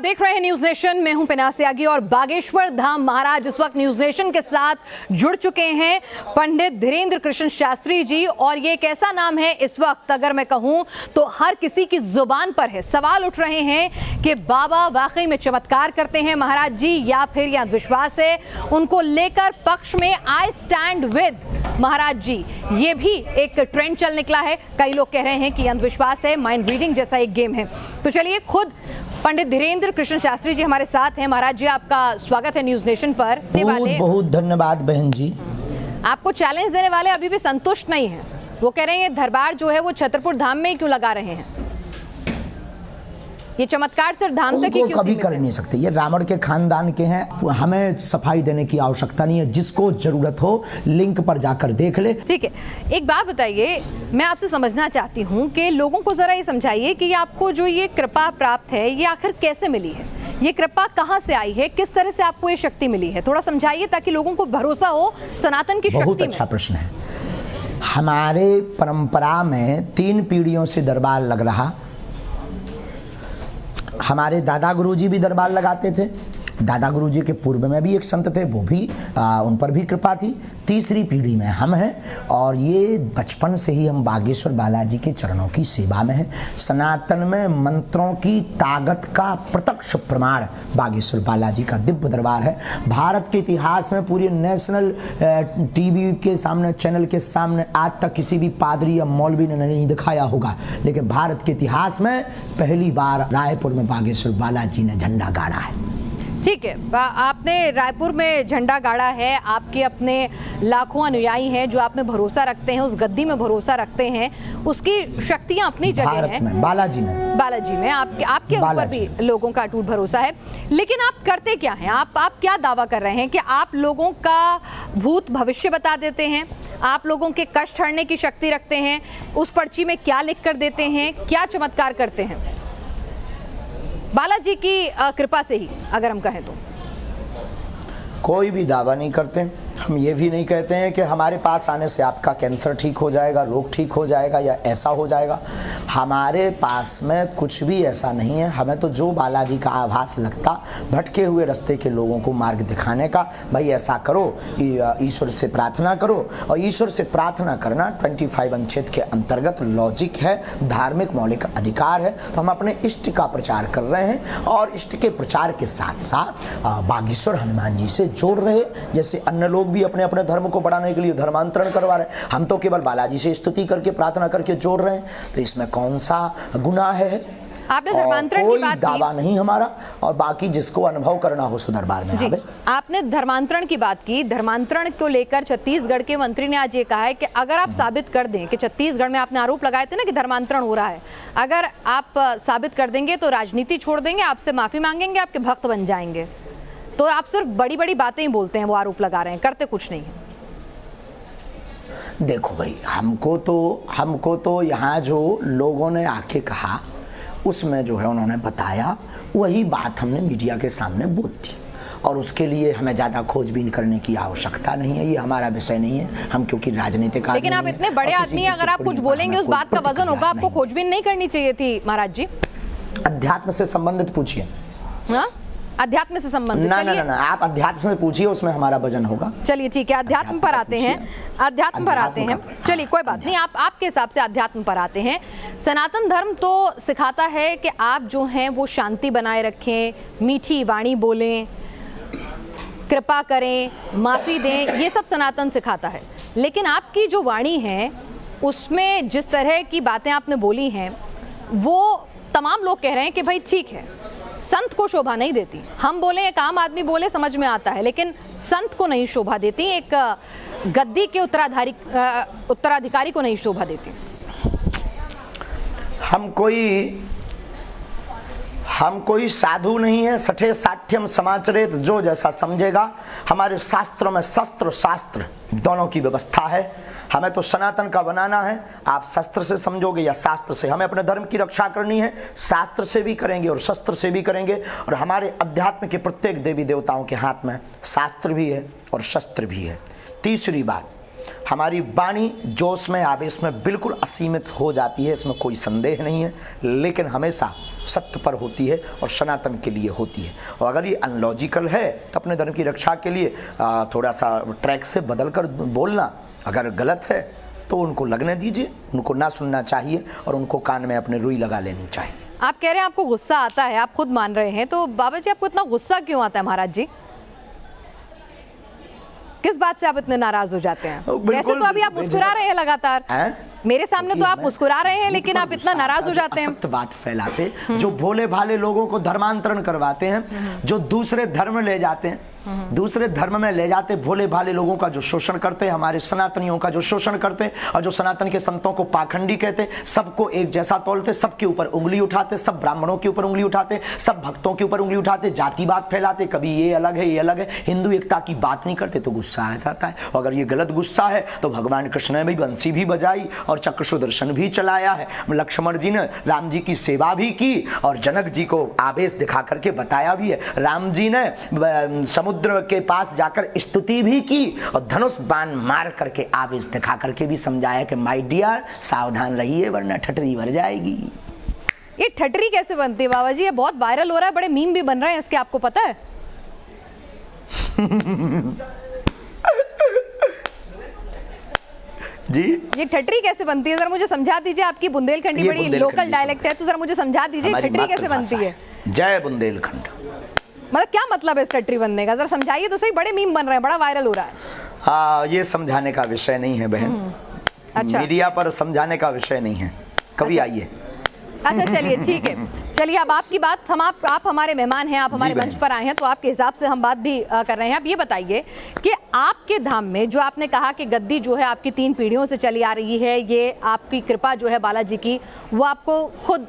देख रहे हैं न्यूज नेशन। मैं हूं पिनाक त्यागी और बागेश्वर धाम महाराज इस वक्त न्यूज नेशन के साथ जुड़ चुके हैं पंडित धीरेन्द्र कृष्ण शास्त्री जी। और ये एक ऐसा नाम है इस वक्त अगर मैं कहूं तो हर किसी की जुबान पर है। सवाल उठ रहे हैं कि बाबा वाकई में चमत्कार करते हैं महाराज जी या फिर यह अंधविश्वास है। उनको लेकर पक्ष में आई स्टैंड विद महाराज जी ये भी एक ट्रेंड चल निकला है। कई लोग कह रहे हैं कि अंधविश्वास है, माइंड रीडिंग जैसा एक गेम है। तो चलिए खुद पंडित धीरेन्द्र कृष्ण शास्त्री जी हमारे साथ हैं। महाराज जी आपका स्वागत है न्यूज नेशन पर। बहुत बहुत धन्यवाद बहन जी। आपको चैलेंज देने वाले अभी भी संतुष्ट नहीं हैं। वो कह रहे हैं दरबार जो है वो छतरपुर धाम में ही क्यों लगा रहे हैं, ये चमत्कार सिर्फ धाम तक ही क्यों कभी कर नहीं सकते। ये रावण के खानदान के हैं, हमें सफाई देने की आवश्यकता नहीं है। जिसको जरूरत हो लिंक पर जाकर देख ले। ठीक है, एक बात बताइए, मैं आपसे समझना चाहती हूँ कि लोगों को जरा ये समझाइए कि आपको जो ये कृपा प्राप्त है ये आखिर कैसे मिली है, ये कृपा कहाँ से आई है, किस तरह से आपको ये शक्ति मिली है, थोड़ा समझाइए ताकि लोगों को भरोसा हो सनातन की शक्ति में। बहुत अच्छा प्रश्न है। हमारे परंपरा में 3 पीढ़ियों से दरबार लग रहा। हमारे दादा गुरुजी भी दरबार लगाते थे। दादा गुरुजी के पूर्व में भी एक संत थे, वो भी उन पर भी कृपा थी। तीसरी पीढ़ी में हम हैं और ये बचपन से ही हम बागेश्वर बालाजी के चरणों की सेवा में हैं। सनातन में मंत्रों की ताकत का प्रत्यक्ष प्रमाण बागेश्वर बालाजी का दिव्य दरबार है। भारत के इतिहास में पूरे नेशनल टीवी के सामने, चैनल के सामने आज तक किसी भी पादरी या मौलवी ने नहीं दिखाया होगा, लेकिन भारत के इतिहास में पहली बार रायपुर में बागेश्वर बालाजी ने झंडा गाड़ा है। ठीक है, आपने रायपुर में झंडा गाड़ा है, आपके अपने लाखों अनुयायी हैं जो आप में भरोसा रखते हैं, उस गद्दी में भरोसा रखते हैं, उसकी शक्तियां अपनी जगह हैं। बालाजी में आपके ऊपर भी लोगों का अटूट भरोसा है। लेकिन आप करते क्या हैं, आप क्या दावा कर रहे हैं कि आप लोगों का भूत भविष्य बता देते हैं, आप लोगों के कष्ट हरने की शक्ति रखते हैं, उस पर्ची में क्या लिख कर देते हैं, क्या चमत्कार करते हैं बालाजी की कृपा से ही अगर हम कहें तो? कोई भी दावा नहीं करते। हम ये भी नहीं कहते हैं कि हमारे पास आने से आपका कैंसर ठीक हो जाएगा, रोग ठीक हो जाएगा या ऐसा हो जाएगा। हमारे पास में कुछ भी ऐसा नहीं है। हमें तो जो बालाजी का आभास लगता, भटके हुए रास्ते के लोगों को मार्ग दिखाने का, भाई ऐसा करो, ईश्वर से प्रार्थना करो। और ईश्वर से प्रार्थना करना 25 अनुच्छेद के अंतर्गत लॉजिक है, धार्मिक मौलिक अधिकार है। तो हम अपने इष्ट का प्रचार कर रहे हैं और इष्ट के प्रचार के साथ साथ बागेश्वर हनुमान जी से जोड़ रहे। जैसे अन्य लोग भी अपने अपने धर्म को बढ़ाने के लिए धर्मांतरण करवा रहे हैं, हम तो केवल बालाजी से स्तुति करके प्रार्थना करके जोड़ रहे हैं। तो इसमें कौन सा गुनाह है? आपने धर्मांतरण की बात की, दावा नहीं हमारा। और बाकी जिसको अनुभव करना हो सो दरबार में आवे। आपने धर्मांतरण की बात की। धर्मांतरण को लेकर छत्तीसगढ़ के मंत्री ने आज ये कहा है कि अगर आप साबित कर दें कि छत्तीसगढ़ में, आपने आरोप लगाए थे ना कि धर्मांतरण हो रहा है, अगर आप साबित कर देंगे तो राजनीति छोड़ देंगे, आपसे माफी मांगेंगे, आपके भक्त बन जाएंगे। तो आप सिर्फ बड़ी बड़ी बातें ही बोलते हैं, वो आरोप लगा रहे हैं, करते कुछ नहीं है। देखो भाई, हमको तो यहाँ जो लोगों ने आके कहा उसमें जो है उन्होंने बताया, वही बात हमने मीडिया के सामने बोल दी। और उसके लिए हमें ज़्यादा खोजबीन करने की आवश्यकता नहीं है, ये हमारा विषय नहीं है। हम क्योंकि राजनीतिक, लेकिन आप इतने बड़े आदमी हैं, अगर आप कुछ बोलेंगे उस बात का वजन होगा। आपको खोजबीन नहीं करनी चाहिए थी महाराज जी। अध्यात्म से संबंधित पूछिए। हाँ, अध्यात्म से संबंधित? ना, आप अध्यात्म से पूछिए, उसमें हमारा वजन होगा। चलिए ठीक है, अध्यात्म पर आते हैं। अध्यात्म पर आते हैं, चलिए कोई बात नहीं, आपके हिसाब से अध्यात्म पर आते हैं। सनातन धर्म तो सिखाता है कि आप जो हैं वो शांति बनाए रखें, मीठी वाणी बोलें, कृपा करें, माफी दें, ये सब सनातन सिखाता है। लेकिन आपकी जो वाणी है उसमें जिस तरह की बातें आपने बोली हैं, वो तमाम लोग कह रहे हैं कि भाई ठीक है, संत को शोभा नहीं देती। हम बोले, एक आम आदमी बोले समझ में आता है, लेकिन संत को नहीं शोभा देती, एक गद्दी के उत्तराधिकारी को नहीं शोभा देती। हम कोई साधु नहीं है। सठे साठ्यम समाचरेत, जो जैसा समझेगा। हमारे शास्त्रों में शस्त्र शास्त्र दोनों की व्यवस्था है। हमें तो सनातन का बनाना है। आप शस्त्र से समझोगे या शास्त्र से। हमें अपने धर्म की रक्षा करनी है, शास्त्र से भी करेंगे और शस्त्र से भी करेंगे। और हमारे अध्यात्म के प्रत्येक देवी देवताओं के हाथ में शास्त्र भी है और शस्त्र भी है। तीसरी बात, हमारी वाणी जोश में आवेश में बिल्कुल असीमित हो जाती है, इसमें कोई संदेह नहीं है। लेकिन हमेशा सत्य पर होती है और सनातन के लिए होती है। और अगर ये अनलॉजिकल है तो अपने धर्म की रक्षा के लिए थोड़ा सा ट्रैक से बदल कर बोलना, अगर गलत है तो उनको लगने दीजिए, उनको ना सुनना चाहिए और उनको कान में अपने रुई लगा लेनी चाहिए। आप कह रहे हैं आपको गुस्सा आता है, आप खुद मान रहे हैं, तो बाबा जी आपको इतना गुस्सा क्यों आता है महाराज जी? किस बात से आप इतने नाराज हो जाते हैं? वैसे तो अभी आप मुस्कुरा रहे हैं लगातार मेरे सामने, तो आप मुस्कुरा रहे हैं, लेकिन आप इतना नाराज हो जाते हैं। असत्य बात फैलाते, जो भोले भाले लोगों को धर्मांतरण करवाते हैं, जो दूसरे धर्म ले जाते हैं, दूसरे धर्म में ले जाते भोले भाले लोगों का जो शोषण करते हैं, हमारे सनातनियों का जो शोषण करते हैं, और जो सनातन के संतों को पाखंडी कहते, सबको एक जैसा तौलते, सबके ऊपर उंगली उठाते, सब ब्राह्मणों के ऊपर उंगली उठाते, सब भक्तों के ऊपर उंगली उठाते, जातिवाद फैलाते, कभी ये अलग है ये अलग है, हिंदू एकता की बात नहीं करते, तो गुस्सा आ जाता है। और अगर ये गलत गुस्सा है तो भगवान कृष्ण ने भी बंसी भी बजाई और चक्र सुदर्शन भी चलाया है, लक्ष्मण जी ने राम जी की सेवा भी की और जनक जी को आवेश दिखा करके बताया भी है। राम जी ने समुद्र के पास जाकर स्तुति भी की और धनुष बाण मार करके आवेश दिखा करके भी समझाया कि माय डियर सावधान रहिए वरना ठटरी भर जाएगी। ये ठटरी कैसे बनती है बाबा जी? ये बहुत वायरल हो रहा है, बड़े मीम भी बन रहे हैं इसके, आपको पता है? जी ये ठटरी कैसे बनती है, जरा मुझे समझा दीजिए। आपकी बुंदेलखंडी बड़ी लोकल डायलेक्ट है, तो जरा मुझे समझा दीजिए ठटरी कैसे बनती है। जय बुंदेलखंड। मतलब क्या मतलब है इस ठटरी बनने का, जरा समझाइए तो सही, बड़े मीम बन रहे हैं, बड़ा वायरल हो रहा है। ये समझाने का विषय नहीं है बहन। अच्छा, मीडिया पर समझाने का विषय नहीं है, कभी आइए। अच्छा चलिए ठीक है, चलिए अब आपकी बात, हम आप हमारे मेहमान हैं, आप हमारे मंच पर आए हैं, तो आपके हिसाब से हम बात भी कर रहे हैं। आप ये बताइए कि आपके धाम में जो आपने कहा कि गद्दी जो है आपकी 3 पीढ़ियों से चली आ रही है, ये आपकी कृपा जो है बालाजी की, वो आपको खुद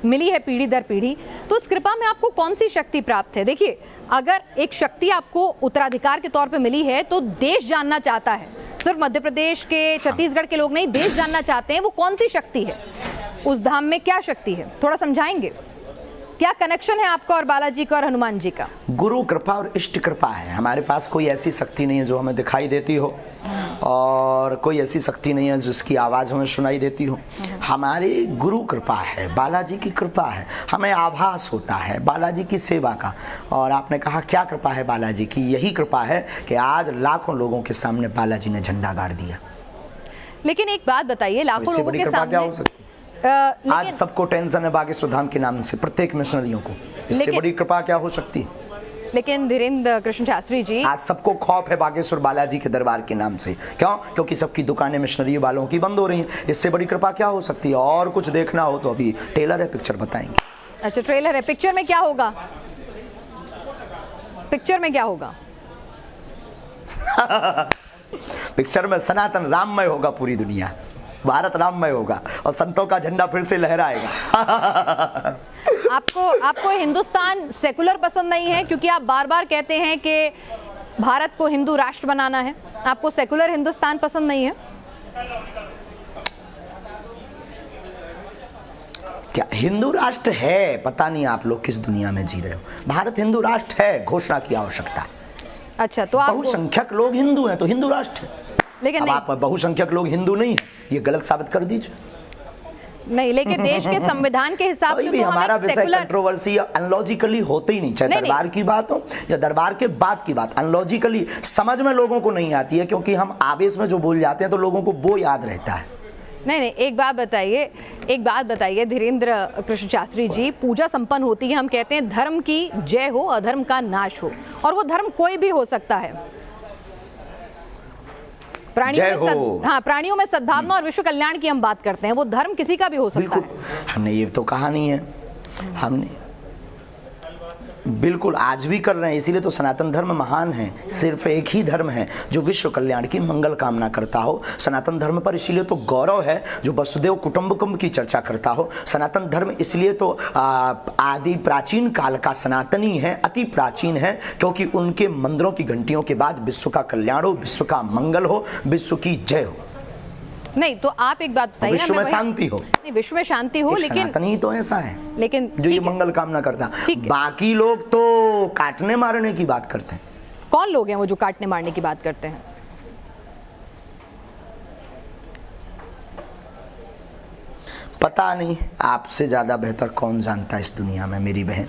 मिली है पीढ़ी दर पीढ़ी, तो उस कृपा में आपको कौन सी शक्ति प्राप्त है? देखिए, अगर एक शक्ति आपको उत्तराधिकार के तौर पे मिली है तो देश जानना चाहता है, सिर्फ मध्य प्रदेश के छत्तीसगढ़ के लोग नहीं, देश जानना चाहते हैं वो कौन सी शक्ति है, उस धाम में क्या शक्ति है, थोड़ा समझाएंगे? क्या कनेक्शन है आपका और बालाजी का और हनुमान जी का? गुरु कृपा और इष्ट कृपा है। हमारे पास कोई ऐसी शक्ति नहीं है जो हमें दिखाई देती हो, और कोई ऐसी शक्ति नहीं है जिसकी आवाज़ हमें सुनाई देती हो। हमारी गुरु कृपा है, बालाजी की कृपा है, हमें आभास होता है बालाजी की सेवा का। और आपने कहा क्या कृपा है बालाजी की? यही कृपा है कि आज लाखों लोगों के सामने बालाजी ने झंडा गाड़ दिया। लेकिन एक बात बताइए, लाखों लोगों के सामने क्या हो सकती? आज सबको टेंशन है बागेश्वर धाम के नाम से, प्रत्येक मिशनरियों को, इससे बड़ी कृपा क्या हो सकती है? लेकिन धीरेन्द्र कृष्ण शास्त्री जी, आज सबको खौफ है बागेश्वर बालाजी के दरबार के नाम से। क्यों? क्योंकि सबकी दुकानें मिशनरी वालों की बंद हो रही हैं। इससे बड़ी कृपा क्या हो सकती है? और कुछ देखना हो तो अभी ट्रेलर है, पिक्चर बताएंगे। अच्छा ट्रेलर है, पिक्चर में क्या होगा? पिक्चर में क्या होगा? पिक्चर में सनातन राममय होगा, पूरी दुनिया भारत राममय होगा और संतों का झंडा फिर से लहराएगा। आपको हिंदुस्तान सेकुलर पसंद नहीं है, क्योंकि आप बार बार कहते हैं कि भारत को हिंदू राष्ट्र बनाना है, आपको सेकुलर हिंदुस्तान पसंद नहीं है? क्या हिंदू राष्ट्र है? पता नहीं आप लोग किस दुनिया में जी रहे हो। भारत हिंदू राष्ट्र है, घोषणा की आवश्यकता। अच्छा, तो आप बहुसंख्यक लोग हिंदू हैं तो हिंदू राष्ट्र है। लेकिन आप बहुसंख्यक लोग हिंदू नहीं है, ये गलत साबित कर दीजिए। नहीं, लेकिन देश के संविधान के हिसाब से तो हमारा विषय कंट्रोवर्सी अनलॉजिकली होते ही नहीं, चाहे दरबार की बात हो या दरबार के बाद की बात, अनलॉजिकली समझ में लोगों को नहीं आती है, क्योंकि हम आवेश में जो बोल जाते हैं तो लोगों को वो याद रहता है। नहीं, एक बात बताइए धीरेन्द्र कृष्ण शास्त्री जी, पूजा संपन्न होती है, हम कहते हैं धर्म की जय हो, अधर्म का नाश हो, और वो धर्म कोई भी हो सकता है। प्राणियों में सद्भावना और विश्व कल्याण की हम बात करते हैं, वो धर्म किसी का भी हो सकता है। हमने ये तो कहा नहीं है, हमने बिल्कुल आज भी कर रहे हैं, इसीलिए तो सनातन धर्म महान है। सिर्फ एक ही धर्म है जो विश्व कल्याण की मंगल कामना करता हो। सनातन धर्म पर इसलिए तो गौरव है जो वसुदेव कुटुंबकम की चर्चा करता हो। सनातन धर्म इसलिए तो आदि प्राचीन काल का सनातनी है, अति प्राचीन है, क्योंकि उनके मंदिरों की घंटियों के बाद विश्व का कल्याण हो, विश्व का मंगल हो, विश्व की जय हो। नहीं तो आप एक बात बताइए, विश्व में शांति हो। नहीं, विश्व में शांति हो, लेकिन सनातनी तो ऐसा है, लेकिन जो ये मंगल कामना करता है। बाकी लोग तो काटने मारने की बात करते हैं। कौन लोग हैं वो जो काटने मारने की बात करते हैं? पता नहीं, आपसे ज्यादा बेहतर कौन जानता है इस दुनिया में मेरी बहन।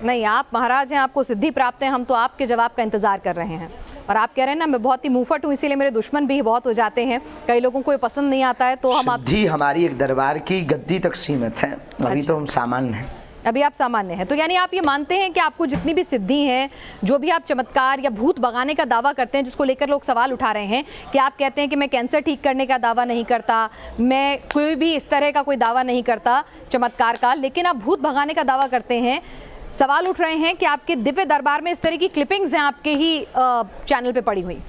नहीं, आप महाराज हैं, आपको सिद्धि प्राप्त है, हम तो आपके जवाब का इंतजार कर रहे हैं। और आप कह रहे हैं ना मैं बहुत ही मुंहफट हूँ, इसीलिए मेरे दुश्मन भी बहुत हो जाते हैं, कई लोगों को ये पसंद नहीं आता है, तो हम आप जी हमारी एक दरबार की गद्दी तक सीमित है, अभी तो हम सामान्य हैं। अभी आप सामान्य हैं, तो यानी आप ये मानते हैं कि आपको जितनी भी सिद्धि हैं, जो भी आप चमत्कार या भूत भगाने का दावा करते हैं, जिसको लेकर लोग सवाल उठा रहे हैं कि आप कहते हैं कि मैं कैंसर ठीक करने का दावा नहीं करता, मैं कोई भी इस तरह का कोई दावा नहीं करता चमत्कार का, लेकिन आप भूत भगाने का दावा करते हैं। सवाल उठ रहे हैं कि आपके दिव्य दरबार में इस तरह की क्लिपिंग्स हैं आपके ही चैनल पे पड़ी हुई,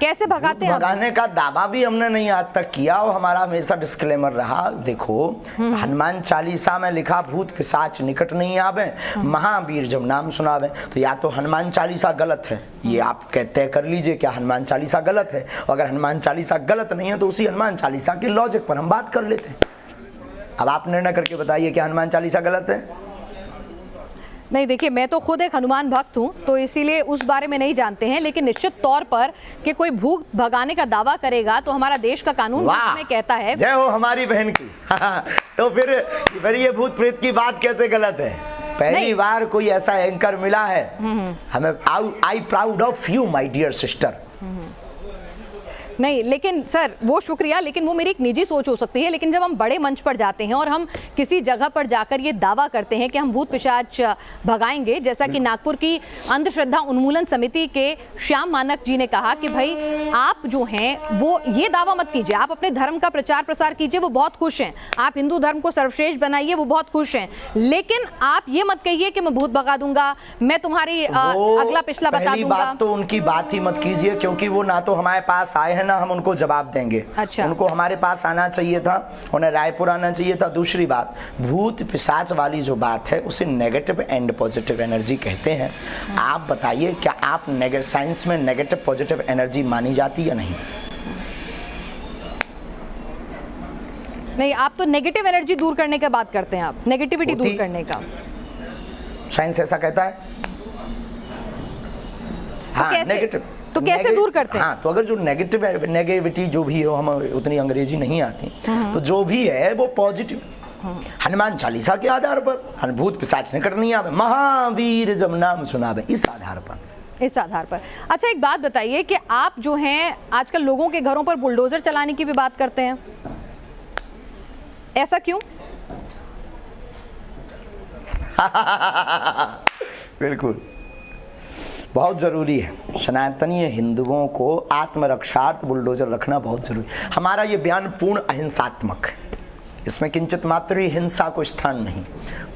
कैसे भगाते हैं? भगाने का दावा भी हमने नहीं आज तक किया, और हमारा हमेशा डिस्क्लेमर रहा। देखो हनुमान चालीसा में लिखा भूत पिशाच निकट नहीं आवे, महावीर जब नाम सुनावे, तो या तो हनुमान चालीसा गलत है, ये आप तय कर लीजिए क्या हनुमान चालीसा गलत है। अगर हनुमान चालीसा गलत नहीं है तो उसी हनुमान चालीसा के लॉजिक पर हम बात कर लेते हैं। अब आप निर्णय करके बताइए क्या हनुमान चालीसा गलत है? नहीं, देखिए मैं तो खुद एक हनुमान भक्त हूँ, तो इसीलिए उस बारे में नहीं जानते हैं, लेकिन निश्चित तौर पर कि कोई भूत भगाने का दावा करेगा तो हमारा देश का कानून इसमें कहता है। जय हो हमारी बहन की। तो फिर ये भूत प्रेत की बात कैसे गलत है? पहली बार कोई ऐसा एंकर मिला है हमें। I proud of you my dear sister. नहीं, लेकिन सर वो शुक्रिया, लेकिन वो मेरी एक निजी सोच हो सकती है, लेकिन जब हम बड़े मंच पर जाते हैं और हम किसी जगह पर जाकर ये दावा करते हैं कि हम भूत पिशाच भगाएंगे, जैसा कि नागपुर की अंधश्रद्धा उन्मूलन समिति के श्याम मानक जी ने कहा कि भाई आप जो हैं वो ये दावा मत कीजिए, आप अपने धर्म का प्रचार प्रसार कीजिए, वो बहुत खुश हैं, आप हिंदू धर्म को सर्वश्रेष्ठ बनाइए, वो बहुत खुश हैं, लेकिन आप ये मत कहिए कि मैं भूत भगा दूंगा, मैं तुम्हारी अगला पिछला बता दूंगा। बात तो उनकी बात ही मत कीजिए, क्योंकि वो ना तो हमारे पास आए हैं ना हम उनको जवाब देंगे। अच्छा। उनको हमारे पास आना चाहिए था, उन्हें रायपुर आना चाहिए था। दूसरी बात, भूत पिशाच वाली जो बात है उसे नेगेटिव एंड पॉजिटिव एनर्जी कहते हैं। आप बताइए क्या आप साइंस में नेगेटिव पॉजिटिव एनर्जी मानी जाती है या नहीं? नहीं, आप तो नेगेटिव एनर्जी दूर करने की बात करते हैं, आप नेगेटिविटी दूर करने का। साइंस ऐसा कहता है। हाँ, नेगेटिव तो कैसे दूर करते हैं? हाँ, तो अगर जो नेगेटिविटी जो भी हो, हम उतनी अंग्रेजी नहीं आती, तो जो भी है वो पॉजिटिव। हनुमान चालीसा के आधार पर, भूत पिशाच निकट नहीं आवे, महावीर जब नाम सुनावे, इस आधार पर। अच्छा, एक बात बताइए कि आप जो हैं आजकल लोगों के घरों पर बुलडोजर चलाने की भी बात करते हैं, ऐसा क्यों? बिल्कुल, बहुत जरूरी है। सनातनीय हिंदुओं को आत्मरक्षार्थ बुलडोजर रखना बहुत जरूरी है। हमारा ये बयान पूर्ण अहिंसात्मक है, इसमें किंचित मात्र ही हिंसा को स्थान नहीं।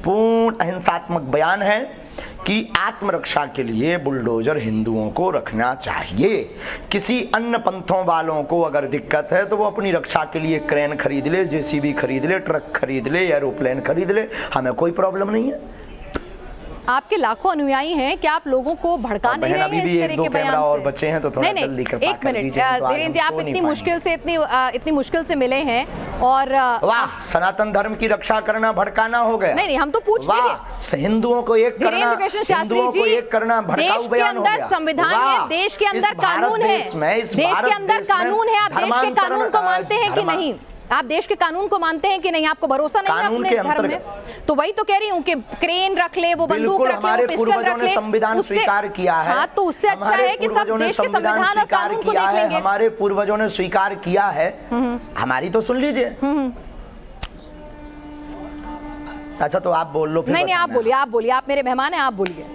पूर्ण अहिंसात्मक बयान है कि आत्मरक्षा के लिए बुलडोजर हिंदुओं को रखना चाहिए। किसी अन्य पंथों वालों को अगर दिक्कत है तो वो अपनी रक्षा के लिए क्रेन खरीद ले, जेसीबी खरीद ले, ट्रक खरीद ले, एरोप्लेन खरीद ले, हमें कोई प्रॉब्लम नहीं है। आपके लाखों अनुयायी हैं, क्या आप लोगों को भड़का नहीं रहे हैं इस तरह के बयान से? और बच्चे हैं तो थोड़ा जल्दी कृपा एक मिनट धीरेन्द्र जी, आप इतनी मुश्किल से मिले हैं और वाह, सनातन धर्म की रक्षा करना भड़काना हो गया। नहीं, हम तो पूछ रहे हैं, हिंदुओं को एक करना, हिंदुओं को एक करना भड़काऊ बयान हो गया। संविधान है, देश के अंदर कानून है, देश के अंदर कानून है, आप देश के कानून को मानते हैं कि नहीं? आप देश के कानून को मानते हैं कि नहीं? आपको भरोसा नहीं है अपने धर्म में? तो वही तो कह रही हूँ कि क्रेन रख ले, वो बंदूक रख ले, वो पिस्टल रख ले, संविधान स्वीकार किया है। हाँ, तो उससे अच्छा है कि सब देश के संविधान और कानून को देख लेंगे। हमारे पूर्वजों ने स्वीकार किया है, हमारी तो सुन लीजिए। अच्छा, तो आप बोल लो। नहीं, आप बोलिए, आप मेरे मेहमान हैं, आप बोलिए।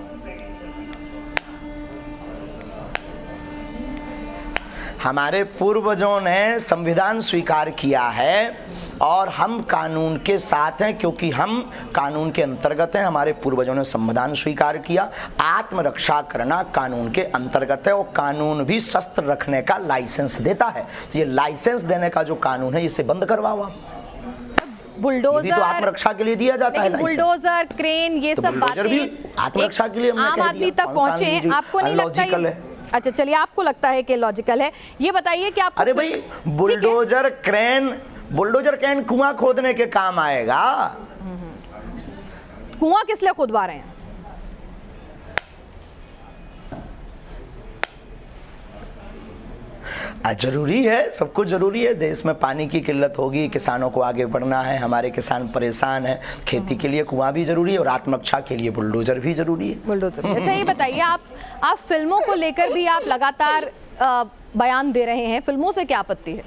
हमारे पूर्वजों ने संविधान स्वीकार किया है और हम कानून के साथ हैं, क्योंकि हम कानून के अंतर्गत हैं। हमारे पूर्वजों ने संविधान स्वीकार किया, आत्मरक्षा करना कानून के अंतर्गत है, और कानून भी शस्त्र रखने का लाइसेंस देता है। तो ये लाइसेंस देने का जो कानून है, इसे बंद करवाओ आप। बुलडोजर तो आत्मरक्षा के लिए दिया जाता है। बुलडोजर, क्रेन, ये सब बातें आत्मरक्षा के लिए आम आदमी तक पहुंचे, आपको नहीं लगता? अच्छा, चलिए, आपको लगता है कि लॉजिकल है। ये बताइए कि आप, अरे भाई, बुलडोजर क्रेन कुआं खोदने के काम आएगा। कुआं किस लिए खुदवा रहे हैं? जरूरी है, सब कुछ जरूरी है। देश में पानी की किल्लत होगी, किसानों को आगे बढ़ना है, हमारे किसान परेशान है, खेती के लिए कुआं भी जरूरी है और आत्मरक्षा के लिए बुलडोजर भी जरूरी है। बुलडोजर। अच्छा ये बताइए, आप फिल्मों को लेकर भी आप लगातार बयान दे रहे हैं, फिल्मों से क्या आपत्ति है?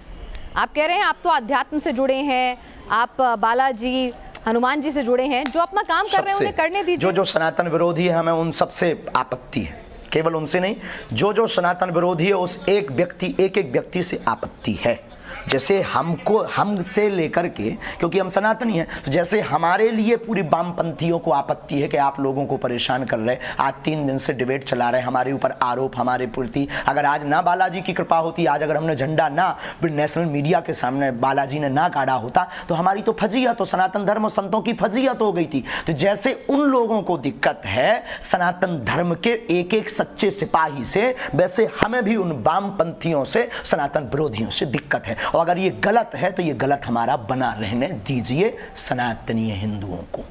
आप कह रहे हैं आप तो अध्यात्म से जुड़े हैं, आप बालाजी हनुमान जी से जुड़े हैं, जो अपना काम कर रहे हैं उन्हें करने दीजिए। जो सनातन विरोधी है हमें उन सबसे आपत्ति है, केवल उनसे नहीं, जो सनातन विरोधी है उस एक व्यक्ति से आपत्ति है। जैसे हमसे लेकर के, क्योंकि हम सनातनी हैं, तो जैसे हमारे लिए पूरी वामपंथियों को आपत्ति है कि आप लोगों को परेशान कर रहे, आज 3 दिन से डिबेट चला रहे, हमारे ऊपर आरोप, हमारे प्रति। अगर आज ना बालाजी की कृपा होती, आज अगर हमने झंडा ना नेशनल मीडिया के सामने बालाजी ने ना गाड़ा होता, तो हमारी तो फजीहत, तो सनातन धर्म और संतों की फजीहत हो गई थी। तो जैसे उन लोगों को दिक्कत है सनातन धर्म के एक सच्चे सिपाही से, वैसे हमें भी उन वामपंथियों से, सनातन विरोधियों से दिक्कत है। और अगर ये गलत है तो ये गलत हमारा बना रहने दीजिए सनातनीय हिंदुओं को।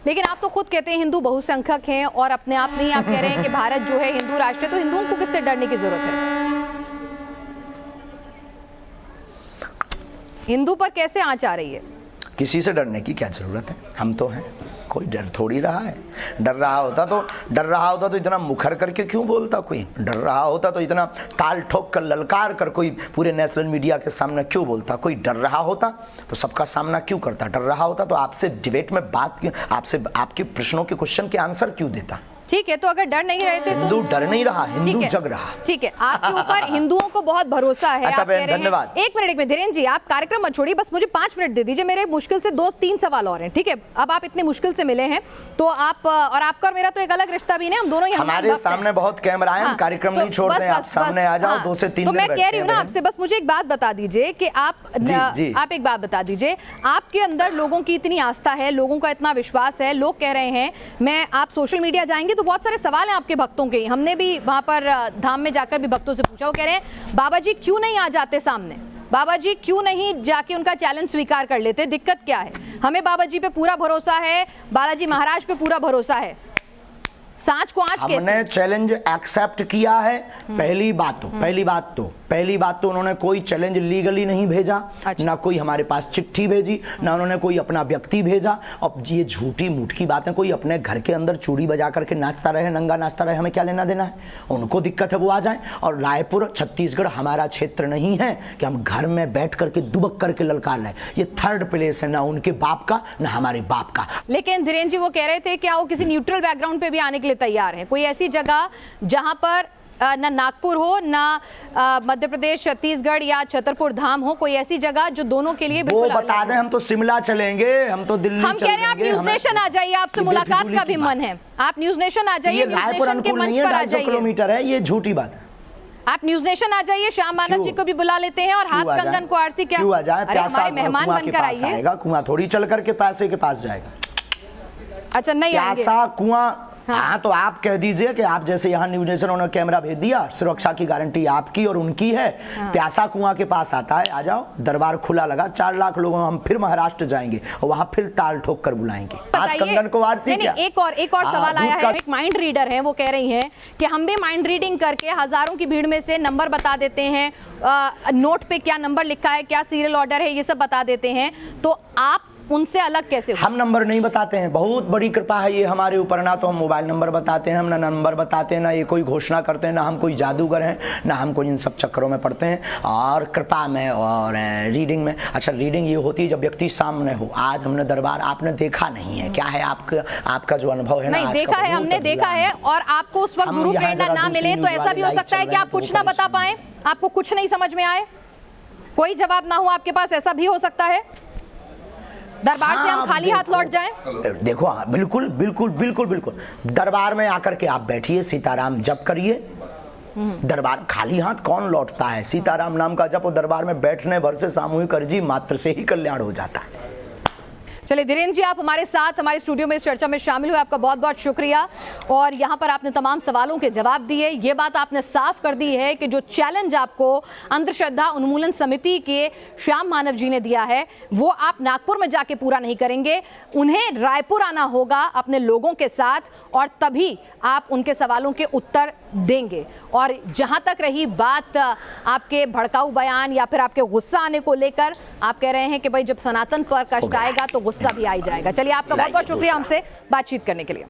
लेकिन आप तो खुद कहते हैं हिंदू बहुसंख्यक हैं और अपने आप में ही आप कह रहे हैं कि भारत जो है हिंदू राष्ट्र है, तो हिंदुओं को किससे डरने की जरूरत है? हिंदू पर कैसे आंच आ रही है? किसी से डरने की क्या जरूरत है, हम तो हैं, कोई डर थोड़ी रहा है। डर रहा होता तो इतना मुखर करके क्यों बोलता कोई? डर रहा होता तो इतना ताल ठोक कर ललकार कर कोई पूरे नेशनल मीडिया के सामने क्यों बोलता? कोई डर रहा होता तो सबका सामना क्यों करता? डर रहा होता तो आपसे डिबेट में बात क्यों, आपसे आपके प्रश्नों के क्वेश्चन के आंसर क्यों देता? ठीक है, तो अगर डर नहीं रहे थे तो हिंदू डर नहीं रहा, हिंदू जग रहा। ठीक है, आपके ऊपर हिंदुओं को बहुत भरोसा है। अच्छा आप कह रहे हैं, धन्यवाद। एक मिनट धीरेन्द्र जी, आप कार्यक्रम मत छोड़िए, बस मुझे 5 मिनट दे दीजिए। मेरे मुश्किल से 2-3 सवाल और हैं, ठीक है? अब आप इतने मुश्किल से मिले हैं तो आप, और आपका और मेरा तो एक अलग रिश्ता भी नहीं, हम दोनों हमारे सामने बहुत कैमरा है, कार्यक्रम नहीं छोड़ रहे, आप सामने आ जाओ, 2 से 3 तो मैं कह रही हूँ ना आपसे, बस मुझे एक बात बता दीजिए कि आप एक बात बता दीजिए, आपके अंदर लोगों की इतनी आस्था है, लोगों का इतना विश्वास है, लोग कह रहे हैं, मैं आप सोशल मीडिया जाएंगे तो बहुत सारे सवाल आपके भक्तों के, हमने भी वहां पर धाम में जाकर भी भक्तों से पूछा, वो कह रहे हैं बाबा जी क्यों नहीं आ जाते सामने, बाबा जी क्यों नहीं जाके उनका चैलेंज स्वीकार कर लेते, दिक्कत क्या है? हमें बाबा जी पे पूरा भरोसा है, बालाजी महाराज पे पूरा भरोसा है, सांच को आंच कैसे? हमने चैलेंज एक्सेप्ट किया है। पहली बात तो उन्होंने कोई चैलेंज लीगली नहीं भेजा। अच्छा। ना कोई हमारे पास चिट्ठी भेजी, ना उन्होंने कोई अपना व्यक्ति भेजा। अब ये झूठी मूठ की बातें, कोई अपने घर के अंदर चूड़ी बजा करके नाचता रहे, नंगा नाचता रहे, हमें क्या लेना देना है? उनको दिक्कत है वो आ जाए। और रायपुर छत्तीसगढ़ हमारा क्षेत्र नहीं है कि हम घर में बैठ करके दुबक करके ललकार रहे। ये 3rd प्लेस है, ना उनके बाप का ना हमारे बाप का। लेकिन धीरेन्द्र जी वो कह रहे थे कि वो किसी न्यूट्रल बैकग्राउंड पे भी आने के लिए तैयार है, कोई ऐसी जगह जहां पर ना नागपुर हो, ना मध्य प्रदेश, छत्तीसगढ़ या छतरपुर धाम हो, कोई ऐसी जगह जो दोनों के लिए बिल्कुल वो बता दें। हम तो शिमला चलेंगे, हम तो दिल्ली हम कह रहे हैं आप न्यूज नेशन आ जाइए, आपसे मुलाकात का भी मन है, आप न्यूज नेशन आ जाइए, न्यूज नेशन के मंच पर आ जाइए। किलोमीटर है, ये झूठी बात है। आप न्यूज नेशन आ जाइए, श्याम मानव जी को भी बुला लेते हैं और हाथ कंगन को आरसी क्या, अरे हमारे मेहमान बनकर आइए। कुआं थोड़ी चल करके पैसे के पास जाएगा। अच्छा नहीं आएंगे कुआं। हाँ तो आप कह दीजिए कि आप जैसे यहाँ न्यूज नेशन उन्होंने कैमरा भेज दिया, सुरक्षा की गारंटी आपकी और उनकी है। प्यासा कुआं के पास आता है, आ जाओ, दरबार खुला लगा, 4 लाख लोगों हम फिर महाराष्ट्र जाएंगे और वहां फिर ताल ठोक कर बुलाएंगे। कंगन को एक और सवाल आया है, एक माइंड रीडर है, वो कह रही हैं कि हम भी माइंड रीडिंग करके हजारों की भीड़ में से नंबर बता देते हैं, नोट पे क्या नंबर लिखा है, क्या सीरियल ऑर्डर है, ये सब बता देते हैं, तो आप उनसे अलग कैसे हो? हम नंबर नहीं बताते हैं, बहुत बड़ी कृपा है ये हमारे ऊपर। ना तो हम मोबाइल नंबर बताते हैं, हम ना नंबर बताते हैं, ना ये कोई घोषणा करते हैं, ना हम कोई जादूगर हैं, ना हम कोई इन सब चक्करों में पड़ते हैं। और कृपा में और रीडिंग में, अच्छा रीडिंग ये होती है जब व्यक्ति सामने हो। आज हमने दरबार आपने देखा नहीं है, क्या है आपका जो अनुभव है? नहीं देखा है, हमने देखा है, और आपको उस वक्त गुरु प्रेरणा ना मिले तो ऐसा भी हो सकता है कि आप कुछ ना बता पाए, आपको कुछ नहीं समझ में आए, कोई जवाब ना हो आपके पास, ऐसा भी हो सकता है। दरबार से हम खाली हाथ लौट जाएं? देखो बिल्कुल बिल्कुल बिल्कुल बिल्कुल, दरबार में आकर के आप बैठिए, सीताराम जप करिए। दरबार खाली हाथ कौन लौटता है? सीताराम नाम का जप, दरबार में बैठने भर से सामूहिक अर्जी मात्र से ही कल्याण हो जाता है। चलिए धीरेन्द्र जी, आप हमारे साथ हमारे स्टूडियो में इस चर्चा में शामिल हुए, आपका बहुत बहुत शुक्रिया। और यहाँ पर आपने तमाम सवालों के जवाब दिए, ये बात आपने साफ कर दी है कि जो चैलेंज आपको अंधश्रद्धा उन्मूलन समिति के श्याम मानव जी ने दिया है वो आप नागपुर में जाके पूरा नहीं करेंगे, उन्हें रायपुर आना होगा अपने लोगों के साथ, और तभी आप उनके सवालों के उत्तर देंगे। और जहां तक रही बात आपके भड़काऊ बयान या फिर आपके गुस्सा आने को लेकर, आप कह रहे हैं कि भाई जब सनातन पर कष्ट आएगा तो गुस्सा भी आ ही जाएगा। चलिए, आपका बहुत बहुत शुक्रिया हमसे बातचीत करने के लिए।